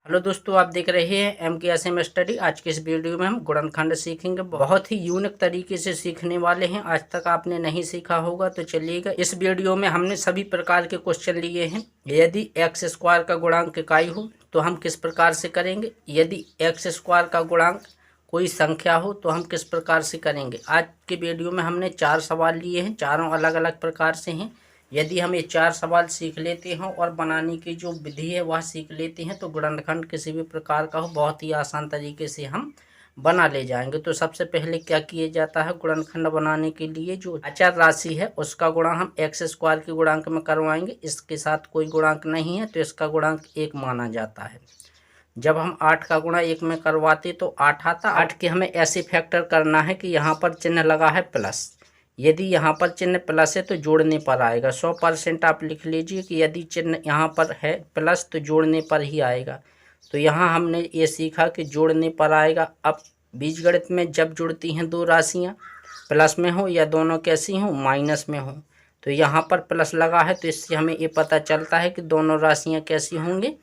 Hello दोस्तों, आप देख रहे हैं MKSM स्टडी। आज के इस वीडियो में हम गुणनखंड सीखेंगे। बहुत ही यूनिक तरीके से सीखने वाले हैं, आज तक आपने नहीं सीखा होगा। तो चलिएगा, इस वीडियो में हमने सभी प्रकार के क्वेश्चन लिए हैं। यदि एक्स स्क्वायर का गुणांक इकाई हो तो हम किस प्रकार से करेंगे, यदि एक्स स्क्वायर का गुणांक कोई संख्या हो तो हम किस प्रकार से करेंगे। आज के वीडियो में हमने 4 सवाल लिए हैं, चारों अलग अलग प्रकार से हैं। यदि हम ये 4 सवाल सीख लेते हैं और बनाने की जो विधि है वह सीख लेते हैं तो गुणनखंड किसी भी प्रकार का हो बहुत ही आसान तरीके से हम बना ले जाएंगे। तो सबसे पहले क्या किया जाता है, गुणनखंड बनाने के लिए जो अचर राशि है उसका गुणा हम एक्स स्क्वायर के गुणांक में करवाएंगे। इसके साथ कोई गुणांक नहीं है तो इसका गुणांक 1 माना जाता है। जब हम 8 का गुणा 1 में करवाते तो 8 आता। 8 के हमें ऐसे फैक्टर करना है कि यहाँ पर चिन्ह लगा है प्लस। यदि यहाँ पर चिन्ह प्लस है तो जोड़ने पर आएगा। 100% आप लिख लीजिए कि यदि चिन्ह यहाँ पर है प्लस तो जोड़ने पर ही आएगा। तो यहाँ हमने ये सीखा कि जोड़ने पर आएगा। अब बीजगणित में जब जुड़ती हैं दो राशियाँ, प्लस में हो या दोनों कैसी हों, माइनस में हो, तो यहाँ पर प्लस लगा है तो इससे हमें ये पता चलता है कि दोनों राशियाँ कैसी होंगी,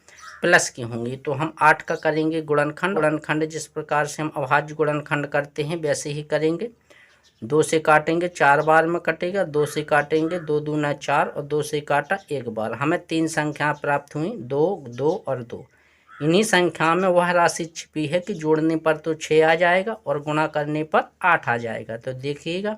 प्लस की होंगी। तो हम 8 का करेंगे गुणनखंड। गुणनखंड जिस प्रकार से हम अभाज्य गुणनखंड करते हैं वैसे ही करेंगे। 2 से काटेंगे 4 बार में कटेगा, 2 से काटेंगे 2 दूना 4 और 2 से काटा 1 बार। हमें 3 संख्याएं प्राप्त हुई, 2, 2 और 2। इन्हीं संख्या में वह राशि छिपी है कि जोड़ने पर तो 6 आ जाएगा और गुणा करने पर 8 आ जाएगा। तो देखिएगा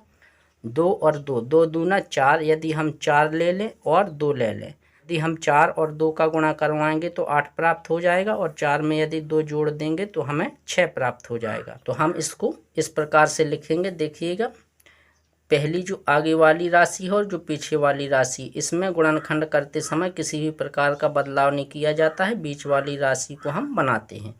2 और 2, 2 दूना 4, यदि हम 4 ले लें और 2 ले लें, यदि हम 4 और 2 का गुणा करवाएंगे तो 8 प्राप्त हो जाएगा और 4 में यदि 2 जोड़ देंगे तो हमें 6 प्राप्त हो जाएगा। तो हम इसको इस प्रकार से लिखेंगे। देखिएगा, पहली जो आगे वाली राशि है और जो पीछे वाली राशि, इसमें गुणनखंड करते समय किसी भी प्रकार का बदलाव नहीं किया जाता है। बीच वाली राशि को हम बनाते हैं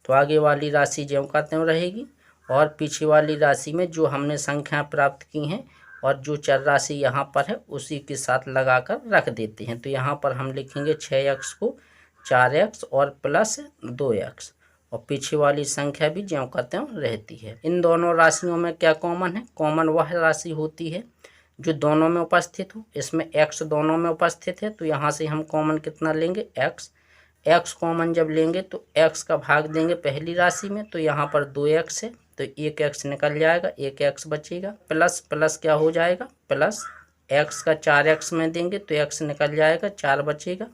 तो आगे वाली राशि ज्यों का त्यों रहेगी और पीछे वाली राशि में जो हमने संख्या प्राप्त की हैं और जो चर राशि यहाँ पर है उसी के साथ लगाकर रख देते हैं। तो यहाँ पर हम लिखेंगे 6x को 4x और प्लस 2x, और पीछे वाली संख्या भी ज्यों का त्यों रहती है। इन दोनों राशियों में क्या कॉमन है, कॉमन वह राशि होती है जो दोनों में उपस्थित हो। इसमें x दोनों में उपस्थित है तो यहाँ से हम कॉमन कितना लेंगे, x। x कॉमन जब लेंगे तो x का भाग देंगे पहली राशि में, तो यहाँ पर 2x है तो 1x निकल जाएगा, 1x बचेगा। प्लस प्लस क्या हो जाएगा, प्लस x का 4x में देंगे तो x निकल जाएगा, 4 बचेगा।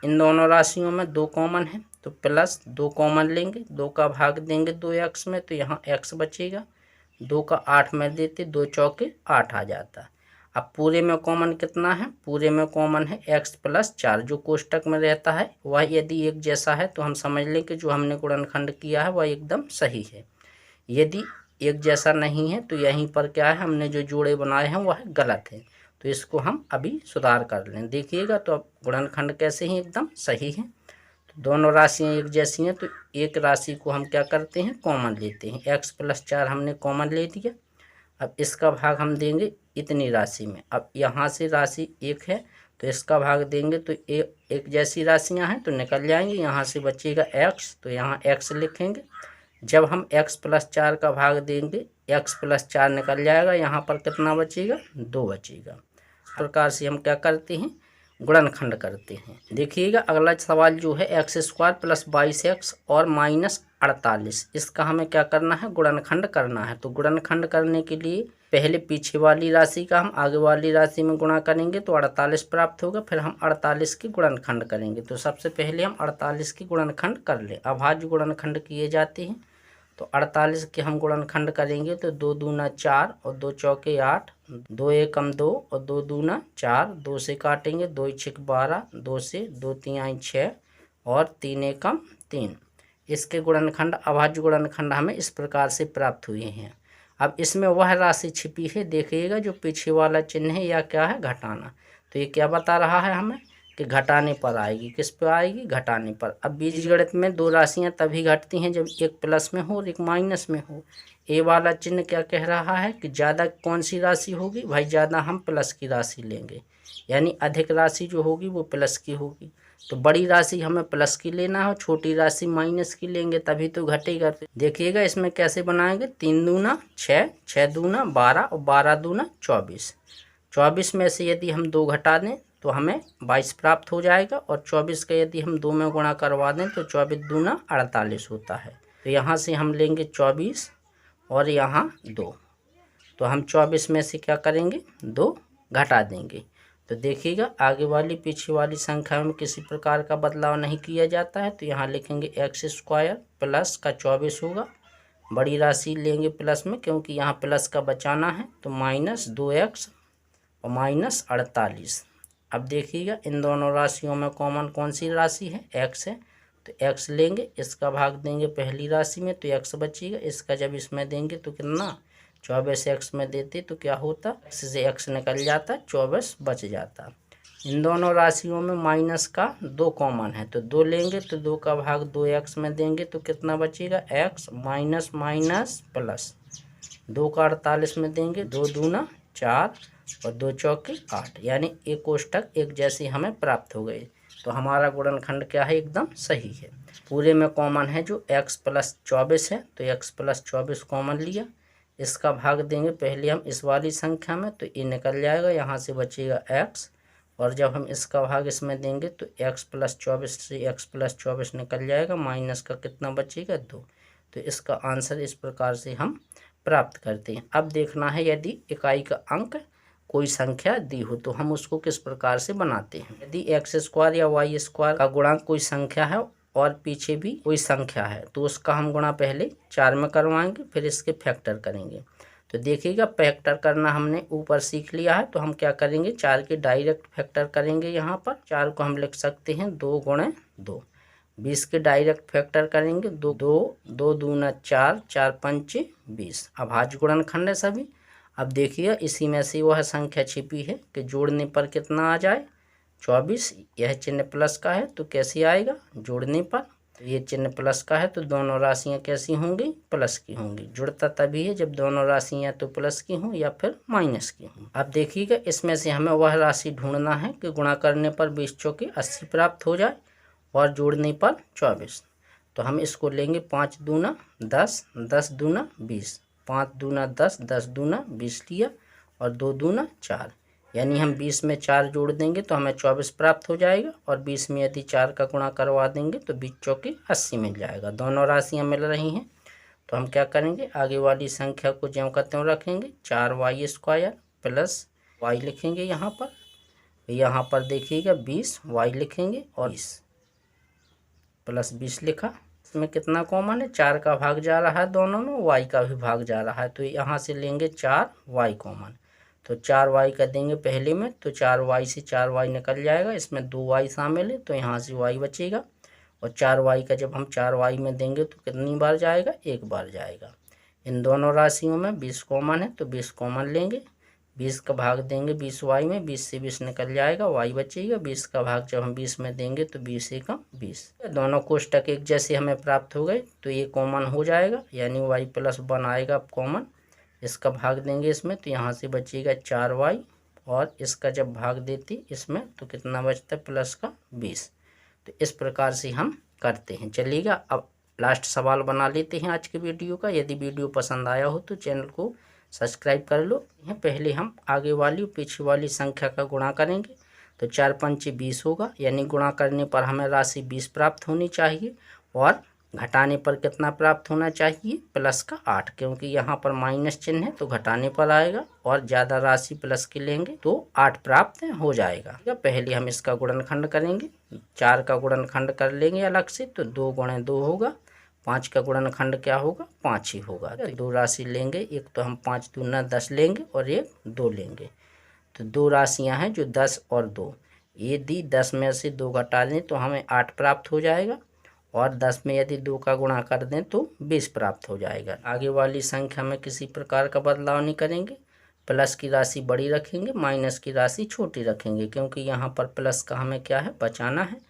इन दोनों राशियों में 2 कॉमन है तो प्लस 2 कॉमन लेंगे, 2 का भाग देंगे 2x में तो यहाँ x बचेगा। 2 का 8 में देते, 2 चौके 8 आ जाता। अब पूरे में कॉमन कितना है, पूरे में कॉमन है x प्लस 4। जो कोष्टक में रहता है वह यदि एक जैसा है तो हम समझ लें कि जो हमने गुणनखंड किया है वह एकदम सही है। यदि एक जैसा नहीं है तो यहीं पर क्या है, हमने जो जोड़े बनाए हैं वह गलत है। तो इसको हम अभी सुधार कर लें। देखिएगा तो अब गुणनखंड कैसे ही एकदम सही है। तो दोनों राशियाँ एक जैसी हैं तो एक राशि को हम क्या करते हैं, कॉमन लेते हैं। x प्लस 4 हमने कॉमन ले लिया। अब इसका भाग हम देंगे इतनी राशि में। अब यहाँ से राशि 1 है तो इसका भाग देंगे तो एक जैसी राशियाँ हैं तो निकल जाएंगी। यहाँ से बचेगा x तो यहाँ x लिखेंगे। जब हम x प्लस 4 का भाग देंगे x प्लस 4 निकल जाएगा, यहाँ पर कितना बचेगा, 2 बचेगा। इस प्रकार से हम क्या करते हैं, गुणनखंड करते हैं। देखिएगा अगला सवाल जो है एक्स स्क्वायर प्लस 22x और माइनस 48, इसका हमें क्या करना है, गुणनखंड करना है। तो गुणनखंड करने के लिए पहले पीछे वाली राशि का हम आगे वाली राशि में गुणा करेंगे तो 48 प्राप्त होगा। फिर हम 48 की गुणनखंड करेंगे। तो सबसे पहले हम 48 की गुणनखंड कर लें। अभाज्य गुणनखंड किए जाते हैं तो 48 के हम गुणनखंड करेंगे तो 2 दूना 4 और 2 चौके 8, 2 एकम 2 और 2 दूना 4, 2 से काटेंगे 2 छक 12, 2 से 2 तिहाई 6 और 3 एकम 3। इसके गुणनखंड अभाज्य गुणनखंड हमें इस प्रकार से प्राप्त हुए हैं। अब इसमें वह राशि छिपी है, देखिएगा जो पीछे वाला चिन्ह है या क्या है, घटाना। तो ये क्या बता रहा है हमें कि घटाने पर आएगी। किस पर आएगी, घटाने पर। अब बीजगणित में दो राशियां तभी घटती हैं जब एक प्लस में हो और एक माइनस में हो। ए वाला चिन्ह क्या कह रहा है कि ज़्यादा कौन सी राशि होगी, भाई ज़्यादा हम प्लस की राशि लेंगे, यानी अधिक राशि जो होगी वो प्लस की होगी। तो बड़ी राशि हमें प्लस की लेना हो, छोटी राशि माइनस की लेंगे तभी तो घटेगा। देखिएगा इसमें कैसे बनाएंगे, 3 दूना 6, 6 दूना 12 और 12 दूना 24। 24 में से यदि हम 2 घटा दें तो हमें 22 प्राप्त हो जाएगा। और 24 का यदि हम 2 में गुणा करवा दें तो 24 दूना 48 होता है। तो यहाँ से हम लेंगे 24 और यहाँ 2। तो हम 24 में से क्या करेंगे, 2 घटा देंगे। तो देखिएगा आगे वाली पीछे वाली संख्या में किसी प्रकार का बदलाव नहीं किया जाता है। तो यहाँ लिखेंगे x² प्लस का 24 होगा, बड़ी राशि लेंगे प्लस में क्योंकि यहाँ प्लस का बचाना है। तो -2x और -48। अब देखिएगा इन दोनों राशियों में कॉमन कौन सी राशि है, x है। तो x लेंगे, इसका भाग देंगे पहली राशि में तो x बचेगा। इसका जब इसमें देंगे तो कितना, 24 x में देते तो क्या होता, x से x निकल जाता, 24 बच जाता। इन दोनों राशियों में माइनस का 2 कॉमन है तो 2 लेंगे तो 2 का भाग 2x में देंगे तो कितना बचेगा, x माइनस माइनस प्लस 2 का 48 में देंगे, 2 दूना 4 और 2 चौके 8, यानी एक कोष्ठक एक जैसे हमें प्राप्त हो गए। तो हमारा गुणनखंड क्या है, एकदम सही है। पूरे में कॉमन है जो x प्लस 24 है तो x प्लस 24 कॉमन लिया, इसका भाग देंगे पहले हम इस वाली संख्या में तो ये निकल जाएगा, यहाँ से बचेगा x। और जब हम इसका भाग इसमें देंगे तो x प्लस 24 से x प्लस 24 निकल जाएगा, माइनस का कितना बचेगा, 2। तो इसका आंसर इस प्रकार से हम प्राप्त करते हैं। अब देखना है यदि इकाई का अंक कोई संख्या दी हो तो हम उसको किस प्रकार से बनाते हैं। यदि x² या y² का गुणांक कोई संख्या है और पीछे भी कोई संख्या है तो उसका हम गुणा पहले 4 में करवाएंगे, फिर इसके फैक्टर करेंगे। तो देखिएगा फैक्टर करना हमने ऊपर सीख लिया है, तो हम क्या करेंगे, 4 के डायरेक्ट फैक्टर करेंगे। यहाँ पर 4 को हम लिख सकते हैं 2 गुणे 2। 20 के डायरेक्ट फैक्टर करेंगे, 2 2 दूना 4, 4 पंचे 20। अभाज्य गुणनखंड है सभी। अब देखिए इसी में से वह संख्या छिपी है कि जोड़ने पर कितना आ जाए, 24। यह चिन्ह प्लस का है तो कैसे आएगा, जोड़ने पर। ये चिन्ह प्लस का है तो दोनों राशियां कैसी होंगी, प्लस की होंगी। जुड़ता तभी है जब दोनों राशियां तो प्लस की हों या फिर माइनस की हों। अब देखिएगा इसमें से हमें वह राशि ढूंढना है कि गुणा करने पर 20 चौके 80 प्राप्त हो जाए और जोड़ने पर 24। तो हम इसको लेंगे 5 दूना 10, 10 दूना 20, 5 दूना 10, 10 दूना 20 लिया और 2 दूना 4, यानी हम 20 में 4 जोड़ देंगे तो हमें 24 प्राप्त हो जाएगा। और 20 में यदि 4 का गुणा करवा देंगे तो 20 चौके 80 मिल जाएगा। दोनों राशियां मिल रही हैं तो हम क्या करेंगे, आगे वाली संख्या को ज्यों का त्यों रखेंगे। 4y² प्लस y लिखेंगे यहाँ पर देखिएगा 20 y लिखेंगे और 20 प्लस 20 लिखा। इसमें कितना कॉमन है, 4 का भाग जा रहा है दोनों में, y का भी भाग जा रहा है तो यहाँ से लेंगे 4y कॉमन। तो 4y का देंगे पहले में तो 4y से 4y निकल जाएगा, इसमें 2y शामिल है तो यहाँ से y बचेगा। और 4y का जब हम 4y में देंगे तो कितनी बार जाएगा, 1 बार जाएगा। इन दोनों राशियों में 20 कॉमन है तो 20 कॉमन लेंगे, 20 का भाग देंगे 20y में, 20 से 20 निकल जाएगा, y बचेगा। 20 का भाग जब हम 20 में देंगे तो 20 एकम 20। दोनों कोष्ठक एक जैसे हमें प्राप्त हो गए तो ये कॉमन हो जाएगा, यानी y प्लस 1 आएगा कॉमन। इसका भाग देंगे इसमें तो यहाँ से बचेगा 4y और इसका जब भाग देती इसमें तो कितना बचता है, प्लस का 20। तो इस प्रकार से हम करते हैं। चलिएगा अब लास्ट सवाल बना लेते हैं आज के वीडियो का। यदि वीडियो पसंद आया हो तो चैनल को सब्सक्राइब कर लो। पहले हम आगे वाली और पीछे वाली संख्या का गुणा करेंगे तो 4 पंचे 20 होगा, यानी गुणा करने पर हमें राशि 20 प्राप्त होनी चाहिए और घटाने पर कितना प्राप्त होना चाहिए, प्लस का 8, क्योंकि यहाँ पर माइनस चिन्ह है तो घटाने पर आएगा और ज़्यादा राशि प्लस की लेंगे तो 8 प्राप्त हो जाएगा। पहले हम इसका गुणनखंड करेंगे, 4 का गुणनखंड कर लेंगे अलग से तो 2 गुणे 2 होगा। 5 का गुणनखंड क्या होगा, 5 ही होगा। तो 2 राशि लेंगे, एक तो हम 5 दूना 10 लेंगे और एक 2 लेंगे। तो 2 राशियाँ हैं जो 10 और 2, यदि 10 में से 2 घटा दें तो हमें 8 प्राप्त हो जाएगा और 10 में यदि 2 का गुणा कर दें तो 20 प्राप्त हो जाएगा। आगे वाली संख्या में किसी प्रकार का बदलाव नहीं करेंगे, प्लस की राशि बड़ी रखेंगे, माइनस की राशि छोटी रखेंगे, क्योंकि यहाँ पर प्लस का हमें क्या है, बचाना है।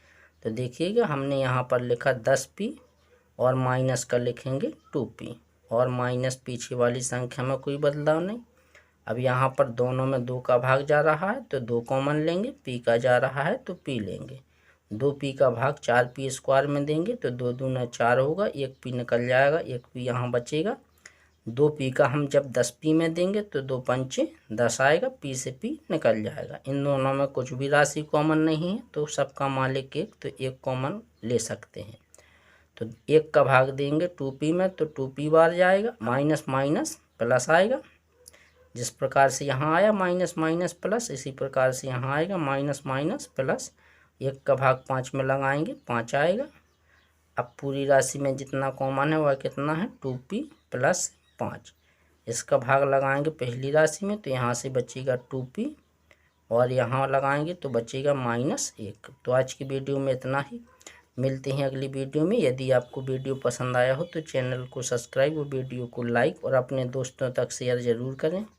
तो देखिएगा हमने यहाँ पर लिखा 10p और माइनस का लिखेंगे 2p और माइनस पीछे वाली संख्या में कोई बदलाव नहीं। अब यहाँ पर दोनों में 2 का भाग जा रहा है तो 2 कॉमन लेंगे, p का जा रहा है तो p लेंगे। 2p का भाग 4p² में देंगे तो 2 दूना 4 होगा, 1p निकल जाएगा, 1p यहाँ बचेगा। 2p का हम जब 10p में देंगे तो 2 पंचे 10 आएगा, p से p निकल जाएगा। इन दोनों में कुछ भी राशि कॉमन नहीं है तो सबका मालिक 1, तो 1 कॉमन ले सकते हैं। तो 1 का भाग देंगे 2p में तो 2p बार जाएगा, माइनस माइनस प्लस आएगा। जिस प्रकार से यहाँ आया माइनस माइनस प्लस, इसी प्रकार से यहाँ आएगा माइनस माइनस प्लस। 1 का भाग 5 में लगाएंगे 5 आएगा। अब पूरी राशि में जितना कॉमन है वह कितना है 2p प्लस 5। इसका भाग लगाएंगे पहली राशि में तो यहाँ से बचेगा 2p और यहाँ लगाएंगे तो बचेगा -1। तो आज की वीडियो में इतना ही, मिलते हैं अगली वीडियो में। यदि आपको वीडियो पसंद आया हो तो चैनल को सब्सक्राइब और वीडियो को लाइक और अपने दोस्तों तक शेयर ज़रूर करें।